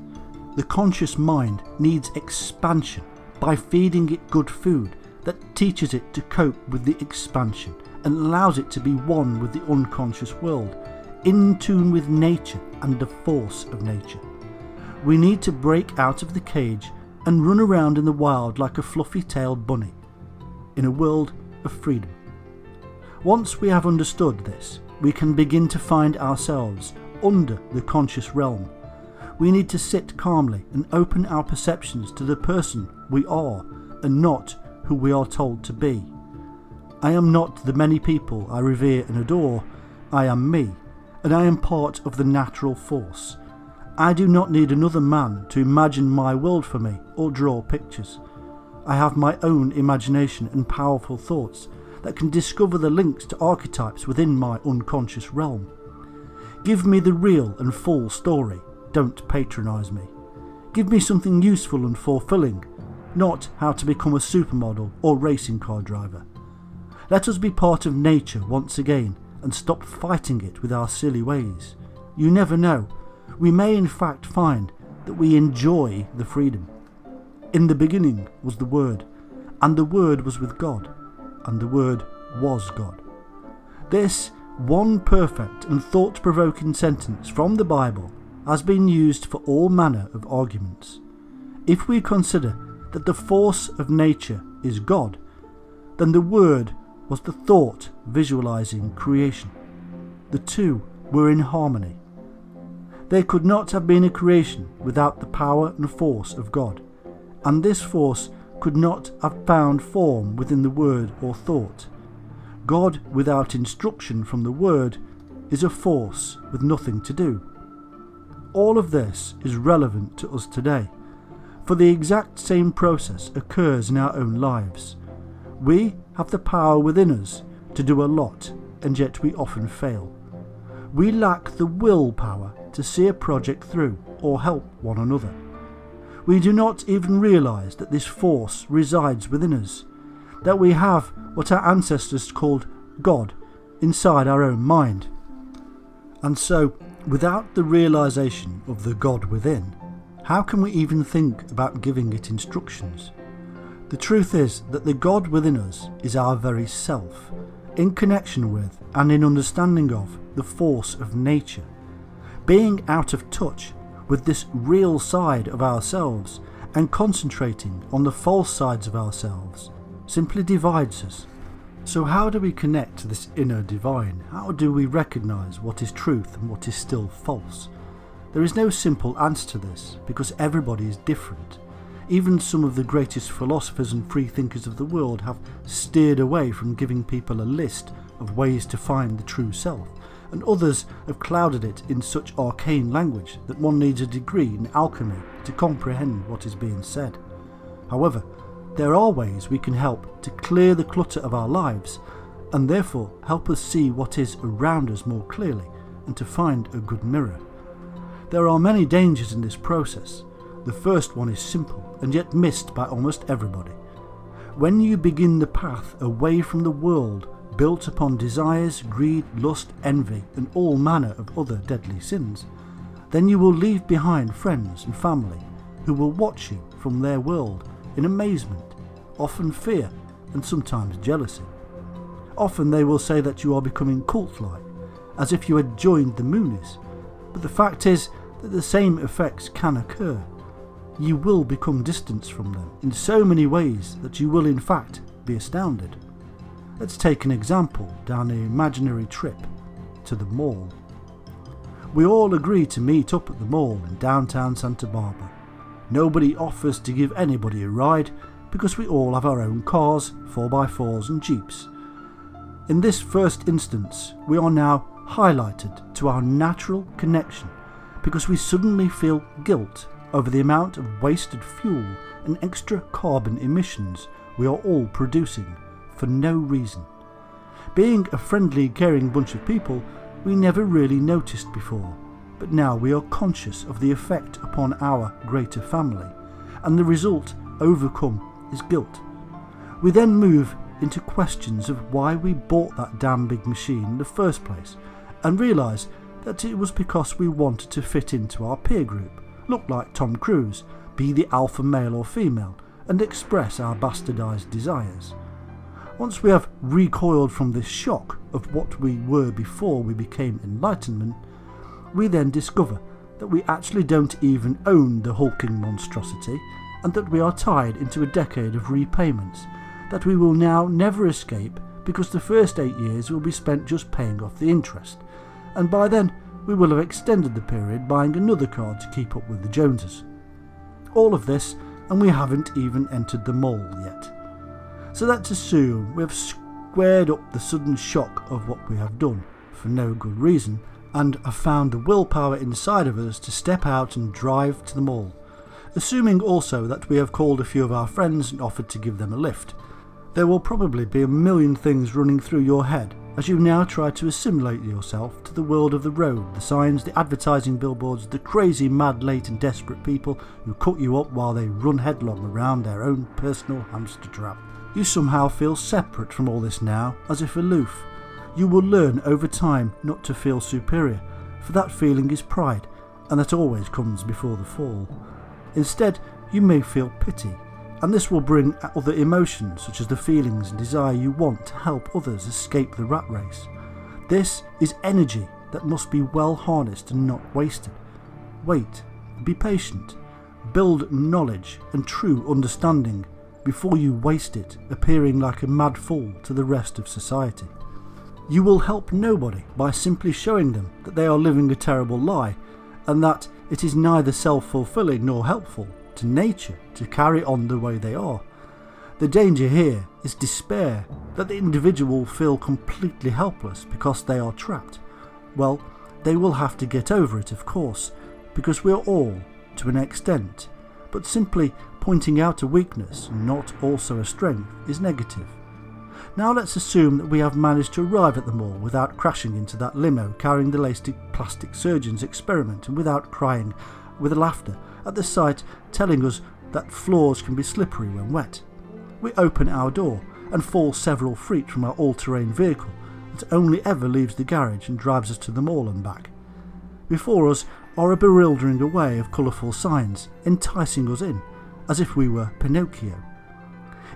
The conscious mind needs expansion by feeding it good food that teaches it to cope with the expansion and allows it to be one with the unconscious world, in tune with nature and the force of nature. We need to break out of the cage and run around in the wild like a fluffy-tailed bunny, in a world of freedom. Once we have understood this, we can begin to find ourselves under the conscious realm. We need to sit calmly and open our perceptions to the person we are and not who we are told to be. I am not the many people I revere and adore. I am me, and I am part of the natural force. I do not need another man to imagine my world for me or draw pictures. I have my own imagination and powerful thoughts that can discover the links to archetypes within my unconscious realm. Give me the real and full story. Don't patronise me. Give me something useful and fulfilling, not how to become a supermodel or racing car driver. Let us be part of nature once again and stop fighting it with our silly ways. You never know. We may in fact find that we enjoy the freedom. In the beginning was the Word, and the Word was with God, and the Word was God. This one perfect and thought-provoking sentence from the Bible has been used for all manner of arguments. If we consider that the force of nature is God, then the Word was the thought visualizing creation. The two were in harmony. There could not have been a creation without the power and force of God, and this force could not have found form within the word or thought. God without instruction from the Word is a force with nothing to do. All of this is relevant to us today, for the exact same process occurs in our own lives. We have the power within us to do a lot, and yet we often fail. We lack the willpower to see a project through or help one another. We do not even realise that this force resides within us, that we have what our ancestors called God inside our own mind. And so, without the realisation of the God within, how can we even think about giving it instructions? The truth is that the God within us is our very self, in connection with and in understanding of the force of nature. Being out of touch with this real side of ourselves and concentrating on the false sides of ourselves simply divides us. So how do we connect to this inner divine? How do we recognise what is truth and what is still false? There is no simple answer to this, because everybody is different. Even some of the greatest philosophers and freethinkers of the world have steered away from giving people a list of ways to find the true self, and others have clouded it in such arcane language that one needs a degree in alchemy to comprehend what is being said. However, there are ways we can help to clear the clutter of our lives, and therefore help us see what is around us more clearly and to find a good mirror. There are many dangers in this process. The first one is simple and yet missed by almost everybody. When you begin the path away from the world built upon desires, greed, lust, envy, and all manner of other deadly sins, then you will leave behind friends and family who will watch you from their world in amazement, often fear, and sometimes jealousy. Often they will say that you are becoming cult-like, as if you had joined the Moonies, but the fact is that the same effects can occur. You will become distanced from them in so many ways that you will in fact be astounded. Let's take an example down an imaginary trip to the mall. We all agree to meet up at the mall in downtown Santa Barbara. Nobody offers to give anybody a ride because we all have our own cars, 4x4s and Jeeps. In this first instance, we are now highlighted to our natural connection because we suddenly feel guilt over the amount of wasted fuel and extra carbon emissions we are all producing for no reason. Being a friendly, caring bunch of people, we never really noticed before, but now we are conscious of the effect upon our greater family, and the result overcome is guilt. We then move into questions of why we bought that damn big machine in the first place, and realise that it was because we wanted to fit into our peer group, look like Tom Cruise, be the alpha male or female, and express our bastardised desires. Once we have recoiled from this shock of what we were before we became enlightenment, we then discover that we actually don't even own the hulking monstrosity, and that we are tied into a decade of repayments that we will now never escape, because the first 8 years will be spent just paying off the interest, and by then we will have extended the period buying another car to keep up with the Joneses. All of this, and we haven't even entered the mall yet. So let's assume we have squared up the sudden shock of what we have done, for no good reason, and have found the willpower inside of us to step out and drive to the mall. Assuming also that we have called a few of our friends and offered to give them a lift. There will probably be a million things running through your head as you now try to assimilate yourself to the world of the road, the signs, the advertising billboards, the crazy, mad, late and desperate people who cut you up while they run headlong around their own personal hamster trap. You somehow feel separate from all this now, as if aloof. You will learn over time not to feel superior, for that feeling is pride, and that always comes before the fall. Instead, you may feel pity, and this will bring other emotions such as the feelings and desire you want to help others escape the rat race. This is energy that must be well harnessed and not wasted. Wait, be patient, build knowledge and true understanding before you waste it, appearing like a mad fool to the rest of society. You will help nobody by simply showing them that they are living a terrible lie, and that it is neither self-fulfilling nor helpful to nature to carry on the way they are. The danger here is despair, that the individual feel completely helpless because they are trapped. Well, they will have to get over it, of course, because we are all, to an extent, but simply pointing out a weakness and not also a strength is negative. Now let's assume that we have managed to arrive at the mall without crashing into that limo carrying the latest plastic surgeon's experiment, and without crying with laughter at the sight telling us that floors can be slippery when wet. We open our door and fall several feet from our all-terrain vehicle that only ever leaves the garage and drives us to the mall and back. Before us are a bewildering array of colourful signs enticing us in, as if we were Pinocchio.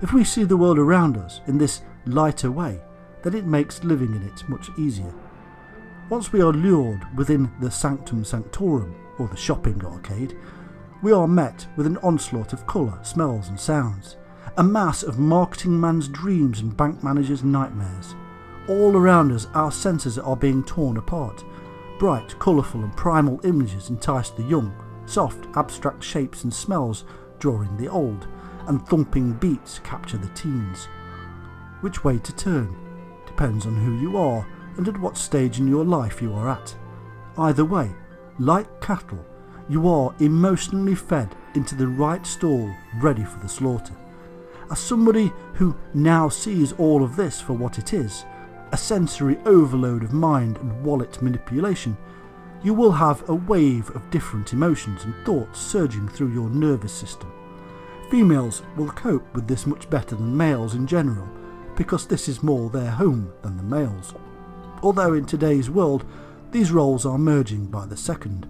If we see the world around us in this lighter way, then it makes living in it much easier. Once we are lured within the sanctum sanctorum, or the shopping arcade, we are met with an onslaught of colour, smells and sounds, a mass of marketing man's dreams and bank manager's nightmares. All around us our senses are being torn apart. Bright, colourful and primal images entice the young, soft, abstract shapes and smells drawing the old, and thumping beats capture the teens. Which way to turn depends on who you are and at what stage in your life you are at. Either way, like cattle, you are emotionally fed into the right stall ready for the slaughter. As somebody who now sees all of this for what it is, a sensory overload of mind and wallet manipulation, you will have a wave of different emotions and thoughts surging through your nervous system. Females will cope with this much better than males in general, because this is more their home than the males. Although in today's world, these roles are merging by the second.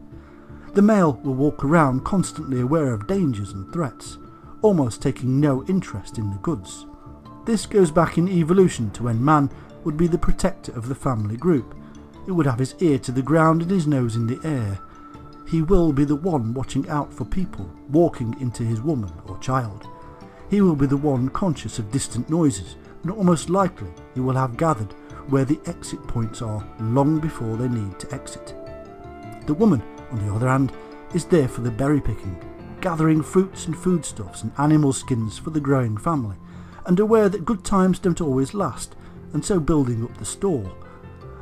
The male will walk around constantly aware of dangers and threats, almost taking no interest in the goods. This goes back in evolution to when man would be the protector of the family group. He would have his ear to the ground and his nose in the air. He will be the one watching out for people walking into his woman or child. He will be the one conscious of distant noises, and almost likely he will have gathered where the exit points are long before they need to exit. The woman, on the other hand, is there for the berry picking, gathering fruits and foodstuffs and animal skins for the growing family, and aware that good times don't always last, and so building up the store.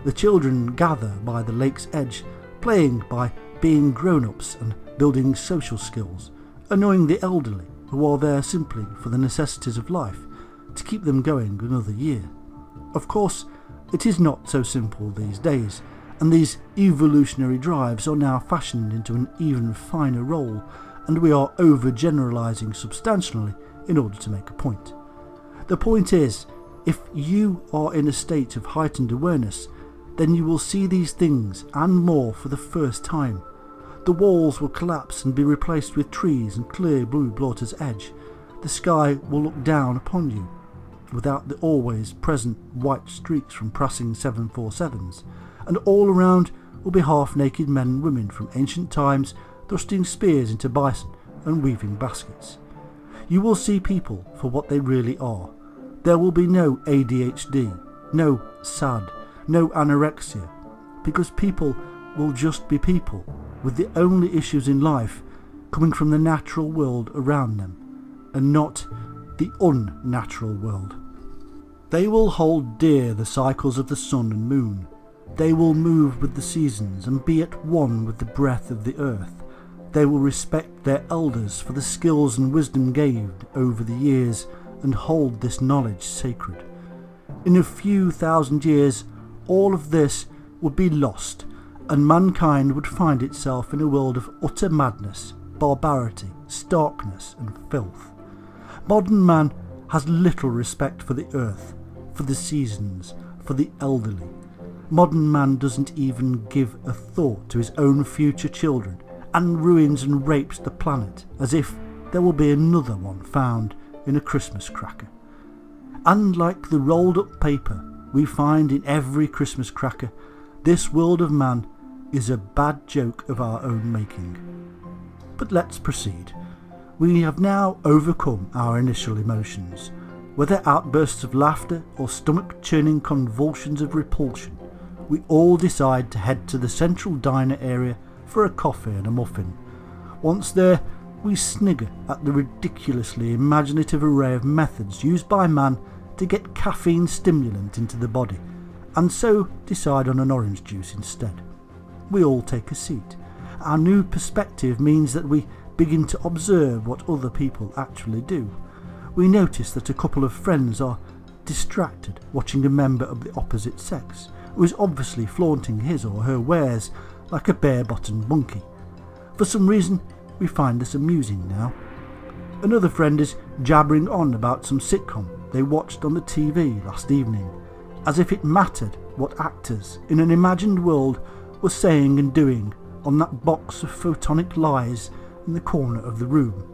The children gather by the lake's edge, playing by being grown-ups and building social skills, annoying the elderly who are there simply for the necessities of life, to keep them going another year. Of course, it is not so simple these days, and these evolutionary drives are now fashioned into an even finer role, and we are overgeneralizing substantially in order to make a point. The point is, if you are in a state of heightened awareness, then you will see these things and more for the first time. The walls will collapse and be replaced with trees and clear blue water's edge. The sky will look down upon you, without the always present white streaks from passing 747s, and all around will be half-naked men and women from ancient times thrusting spears into bison and weaving baskets. You will see people for what they really are. There will be no ADHD, no SAD, no anorexia, because people will just be people, with the only issues in life coming from the natural world around them, and not the unnatural world. They will hold dear the cycles of the sun and moon. They will move with the seasons and be at one with the breath of the earth. They will respect their elders for the skills and wisdom gained over the years and hold this knowledge sacred. In a few thousand years, all of this would be lost, and mankind would find itself in a world of utter madness, barbarity, starkness and filth. Modern man has little respect for the earth, for the seasons, for the elderly. Modern man doesn't even give a thought to his own future children, and ruins and rapes the planet as if there will be another one found in a Christmas cracker. And like the rolled up paper we find in every Christmas cracker, this world of man is a bad joke of our own making. But let's proceed. We have now overcome our initial emotions, whether outbursts of laughter or stomach-churning convulsions of repulsion. We all decide to head to the central diner area for a coffee and a muffin. Once there, we snigger at the ridiculously imaginative array of methods used by man to get caffeine stimulant into the body, and so decide on an orange juice instead. We all take a seat. Our new perspective means that we begin to observe what other people actually do. We notice that a couple of friends are distracted watching a member of the opposite sex, who is obviously flaunting his or her wares like a bare-bottomed monkey. For some reason, we find this amusing now. Another friend is jabbering on about some sitcom they watched on the TV last evening, as if it mattered what actors in an imagined world were saying and doing on that box of photonic lies in the corner of the room.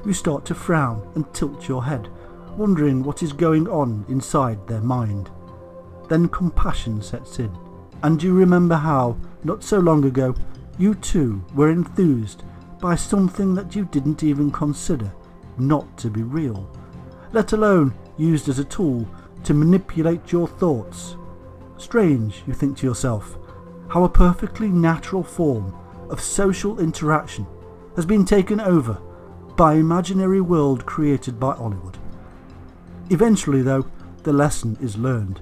You start to frown and tilt your head, wondering what is going on inside their mind. Then compassion sets in, and you remember how, not so long ago, you too were enthused by something that you didn't even consider not to be real, let alone used as a tool to manipulate your thoughts. Strange, you think to yourself, how a perfectly natural form of social interaction has been taken over by an imaginary world created by Hollywood. Eventually, though, the lesson is learned,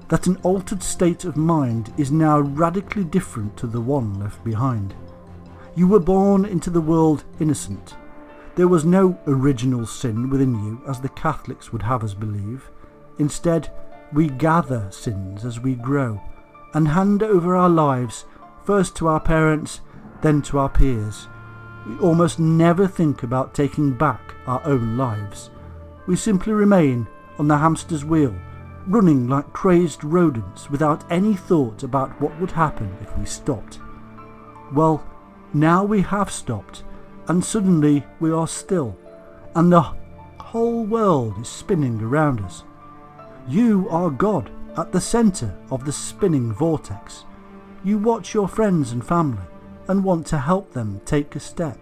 that an altered state of mind is now radically different to the one left behind. You were born into the world innocent. There was no original sin within you, as the Catholics would have us believe. Instead, we gather sins as we grow, and hand over our lives first to our parents, then to our peers. We almost never think about taking back our own lives. We simply remain on the hamster's wheel, running like crazed rodents without any thought about what would happen if we stopped. Well, now we have stopped, and suddenly we are still, and the whole world is spinning around us. You are God at the centre of the spinning vortex. You watch your friends and family and want to help them take a step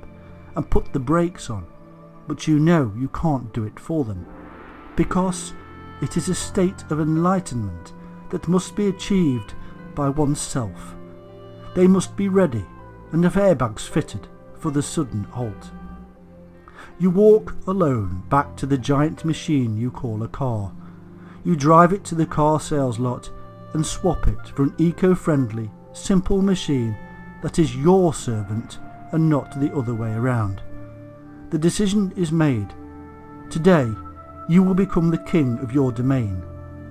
and put the brakes on, but you know you can't do it for them, because it is a state of enlightenment that must be achieved by oneself. They must be ready and have airbags fitted for the sudden halt. You walk alone back to the giant machine you call a car. You drive it to the car sales lot and swap it for an eco-friendly, simple machine that is your servant and not the other way around. The decision is made. Today, you will become the king of your domain.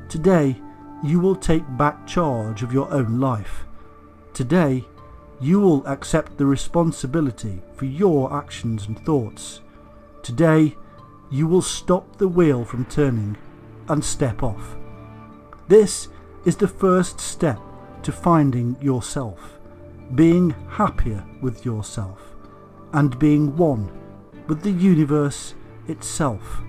Today, you will take back charge of your own life. Today, you will accept the responsibility for your actions and thoughts. Today, you will stop the wheel from turning and step off. This is the first step to finding yourself, being happier with yourself, and being one with the universe itself.